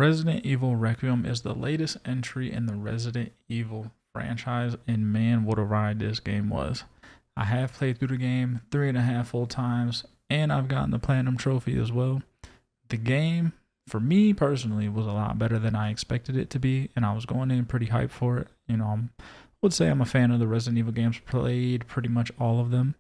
Resident Evil Requiem is the latest entry in the Resident Evil franchise, and man, what a ride this game was. I have played through the game 3.5 full times, and I've gotten the Platinum Trophy as well. The game, for me personally, was a lot better than I expected it to be, and I was going in pretty hyped for it. I would say I'm a fan of the Resident Evil games, played pretty much all of them.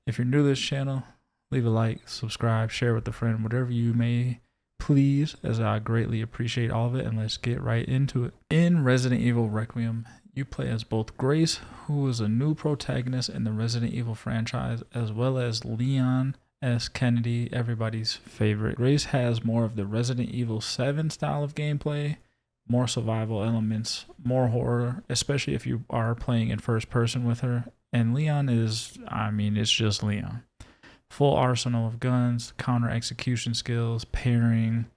If you're new to this channel, leave a like, subscribe, share with a friend, whatever you may please, as I greatly appreciate all of it, and let's get right into it. In Resident Evil Requiem, you play as both Grace, who is a new protagonist in the Resident Evil franchise, as well as Leon S. Kennedy, everybody's favorite. Grace has more of the Resident Evil 7 style of gameplay, more survival elements, more horror, especially if you are playing in first person with her. And Leon is, it's just Leon. Full arsenal of guns, counter execution skills, pairing.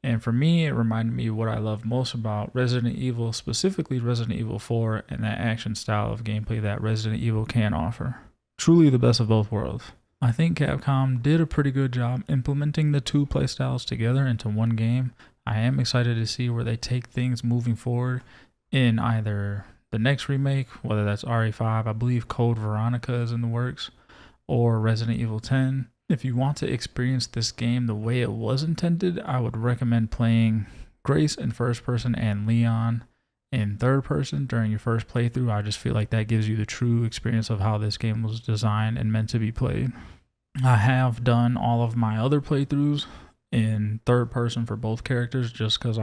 And for me, it reminded me of what I love most about Resident Evil, specifically Resident Evil 4, and that action style of gameplay that Resident Evil can offer. Truly the best of both worlds. I think Capcom did a pretty good job implementing the two playstyles together into one game. I am excited to see where they take things moving forward in either the next remake, whether that's RE5, I believe Code Veronica is in the works, or Resident Evil 10. If you want to experience this game the way it was intended, I would recommend playing Grace in first person and Leon in third person during your first playthrough. I just feel like that gives you the true experience of how this game was designed and meant to be played. I have done all of my other playthroughs in third person for both characters just because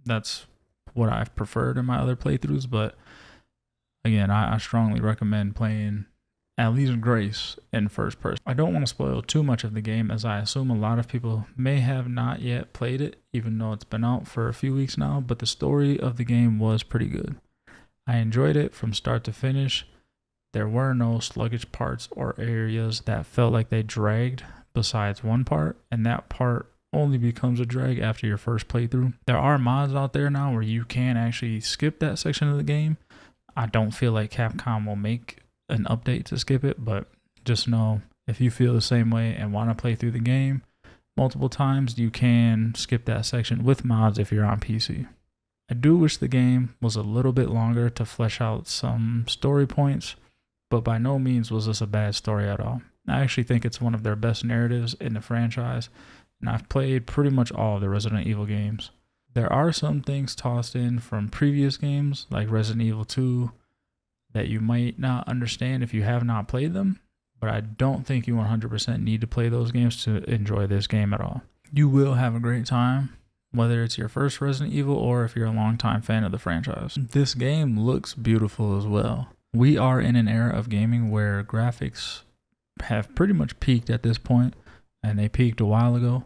that's what I've preferred in my other playthroughs, but again, I strongly recommend playing at least Grace in first person. I don't want to spoil too much of the game, as I assume a lot of people may have not yet played it, even though it's been out for a few weeks now, but the story of the game was pretty good. I enjoyed it from start to finish. There were no sluggish parts or areas that felt like they dragged besides one part, and that part only becomes a drag after your first playthrough. There are mods out there now where you can actually skip that section of the game. I don't feel like Capcom will make an update to skip it, but just know if you feel the same way and want to play through the game multiple times, you can skip that section with mods if you're on PC. I do wish the game was a little bit longer to flesh out some story points, but by no means was this a bad story at all. I actually think it's one of their best narratives in the franchise, and I've played pretty much all of the Resident Evil games. There are some things tossed in from previous games, like Resident Evil 2, that you might not understand if you have not played them, but I don't think you 100% need to play those games to enjoy this game at all. You will have a great time, whether it's your first Resident Evil or if you're a longtime fan of the franchise. This game looks beautiful as well. We are in an era of gaming where graphics have pretty much peaked at this point, and they peaked a while ago.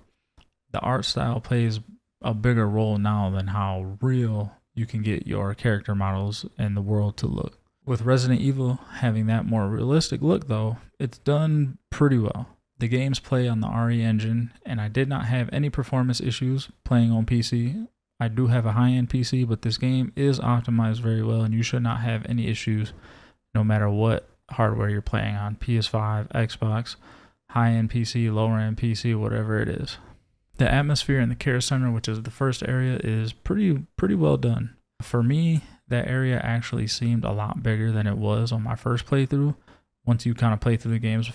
The art style plays a bigger role now than how real you can get your character models and the world to look. With Resident Evil having that more realistic look though, it's done pretty well. The games play on the RE engine, and I did not have any performance issues playing on PC. I do have a high-end PC, but this game is optimized very well, and you should not have any issues no matter what hardware you're playing on, PS5, Xbox, high-end PC, lower-end PC, whatever it is. The atmosphere in the care center, which is the first area, is pretty well done. For me, that area actually seemed a lot bigger than it was on my first playthrough. Once you kind of play through the games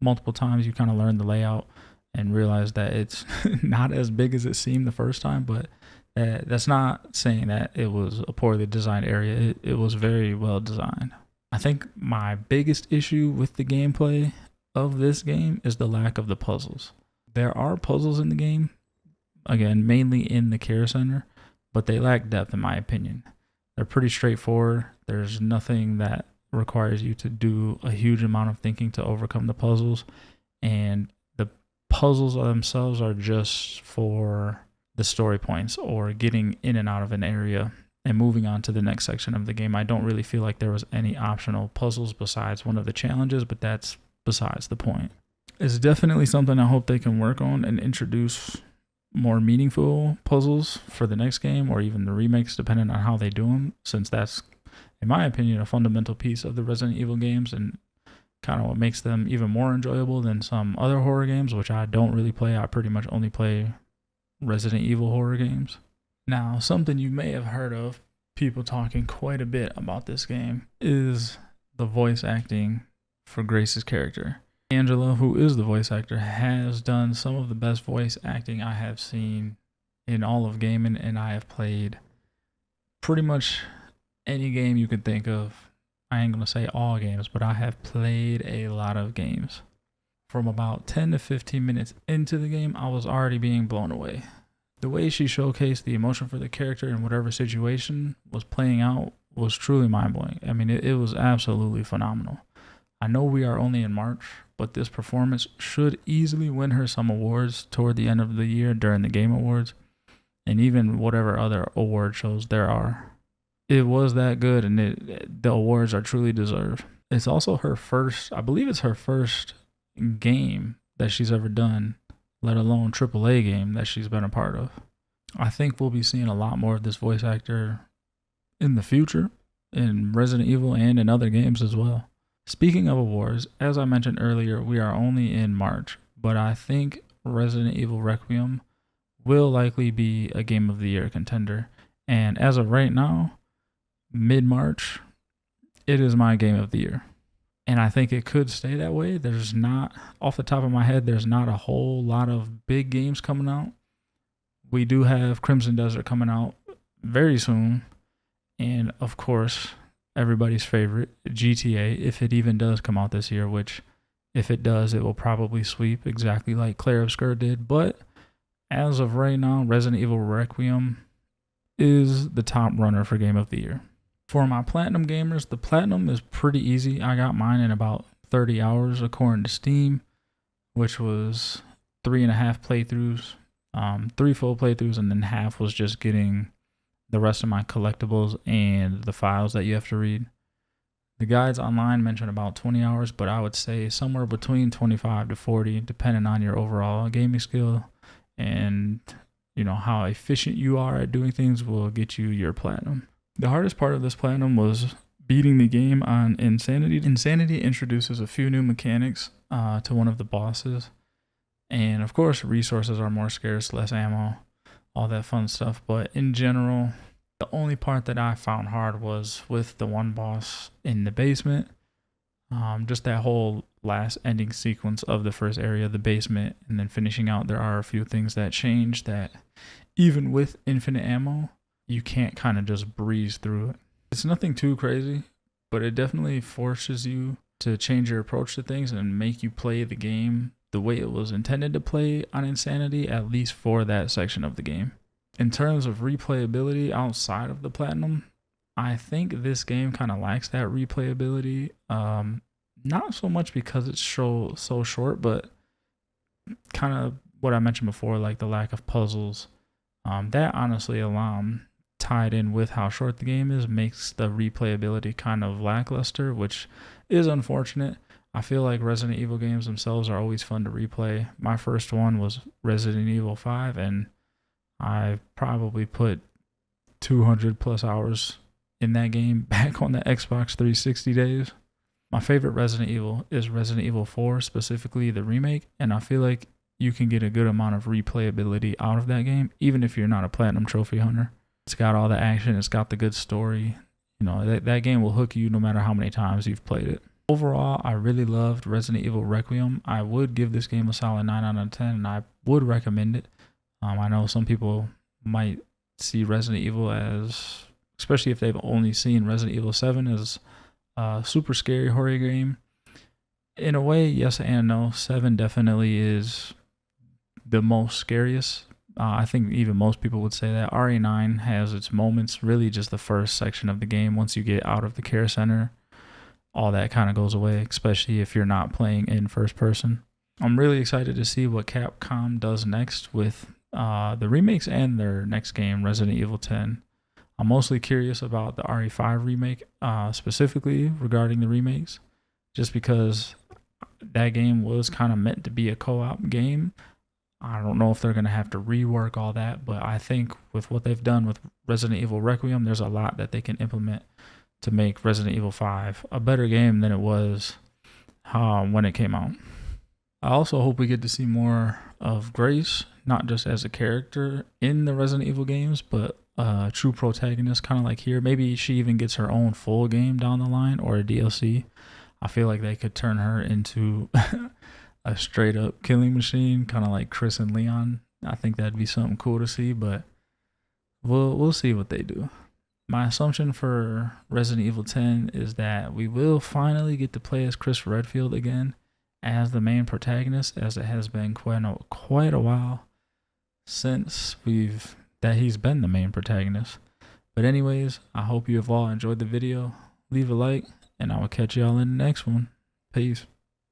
multiple times, you kind of learn the layout and realize that it's not as big as it seemed the first time, but that's not saying that it was a poorly designed area. It was very well designed. I think my biggest issue with the gameplay of this game is the lack of the puzzles. There are puzzles in the game, again, mainly in the care center, but they lack depth in my opinion. They're pretty straightforward. There's nothing that requires you to do a huge amount of thinking to overcome the puzzles, and the puzzles themselves are just for the story points or getting in and out of an area and moving on to the next section of the game. I don't really feel like there was any optional puzzles besides one of the challenges, but that's besides the point. It's definitely something I hope they can work on and introduce more meaningful puzzles for the next game, or even the remakes, depending on how they do them, since that's, in my opinion, a fundamental piece of the Resident Evil games and kind of what makes them even more enjoyable than some other horror games, which I don't really play. I pretty much only play Resident Evil horror games. Now, something you may have heard of, people talking quite a bit about this game, is the voice acting for Grace's character. Angela, who is the voice actor, has done some of the best voice acting I have seen in all of gaming, and I have played pretty much any game you could think of. I ain't gonna say all games, but I have played a lot of games. From about 10 to 15 minutes into the game, I was already being blown away. The way she showcased the emotion for the character in whatever situation was playing out was truly mind-blowing. I mean, it was absolutely phenomenal. I know we are only in March, but this performance should easily win her some awards toward the end of the year during the Game Awards, and even whatever other award shows there are. It was that good, and the awards are truly deserved. It's also her first, I believe it's her first game that she's ever done, let alone AAA game that she's been a part of. I think we'll be seeing a lot more of this voice actor in the future, in Resident Evil and in other games as well. Speaking of awards, as I mentioned earlier, we are only in March, but I think Resident Evil Requiem will likely be a Game of the Year contender. And as of right now, mid-March, it is my Game of the Year. And I think it could stay that way. There's not, off the top of my head, there's not a whole lot of big games coming out. We do have Crimson Desert coming out very soon. And of course, everybody's favorite, GTA, if it even does come out this year, which if it does, it will probably sweep exactly like Clair Obscur did. But as of right now, Resident Evil Requiem is the top runner for Game of the Year. For my Platinum gamers, the Platinum is pretty easy. I got mine in about 30 hours according to Steam, which was 3.5 playthroughs, 3 full playthroughs, and then half was just getting the rest of my collectibles and the files that you have to read. The guides online mention about 20 hours, but I would say somewhere between 25 to 40, depending on your overall gaming skill and how efficient you are at doing things will get you your Platinum. The hardest part of this Platinum was beating the game on Insanity. Insanity introduces a few new mechanics to one of the bosses. And of course, resources are more scarce, less ammo, all that fun stuff. But in general, the only part that I found hard was with the one boss in the basement. Just that whole last ending sequence of the first area, the basement, and then finishing out, there are a few things that change that even with infinite ammo, you can't kind of just breeze through it. It's nothing too crazy, but it definitely forces you to change your approach to things and make you play the game the way it was intended to play on Insanity, at least for that section of the game. In terms of replayability outside of the Platinum, I think this game kind of lacks that replayability. Not so much because it's so short, but kind of what I mentioned before, like the lack of puzzles. That honestly, tied in with how short the game is, makes the replayability kind of lackluster, which is unfortunate. I feel like Resident Evil games themselves are always fun to replay. My first one was Resident Evil 5, and I probably put 200 plus hours in that game back on the Xbox 360 days. My favorite Resident Evil is Resident Evil 4, specifically the remake, and I feel like you can get a good amount of replayability out of that game, even if you're not a Platinum Trophy hunter. It's got all the action, it's got the good story. That game will hook you no matter how many times you've played it. Overall, I really loved Resident Evil Requiem. I would give this game a solid 9 out of 10, and I would recommend it. I know some people might see Resident Evil as, especially if they've only seen Resident Evil 7, as a super scary horror game. In a way, yes and no. 7 definitely is the most scariest. I think even most people would say that. RE9 has its moments, really just the first section of the game. Once you get out of the care center, all that kind of goes away, especially if you're not playing in first person. I'm really excited to see what Capcom does next with the remakes and their next game, Resident Evil 10. I'm mostly curious about the RE5 remake, specifically regarding the remakes, just because that game was kind of meant to be a co-op game. I don't know if they're going to have to rework all that, but I think with what they've done with Resident Evil Requiem, there's a lot that they can implement to make Resident Evil 5 a better game than it was when it came out. I also hope we get to see more of Grace, not just as a character in the Resident Evil games, but a true protagonist, kind of like here. Maybe she even gets her own full game down the line or a DLC. I feel like they could turn her into a straight up killing machine, kind of like Chris and Leon. I think that'd be something cool to see, but we'll see what they do. My assumption for Resident Evil 10 is that we will finally get to play as Chris Redfield again as the main protagonist, as it has been quite a while since he's been the main protagonist. But anyways, I hope you have all enjoyed the video. Leave a like, and I will catch y'all in the next one. Peace.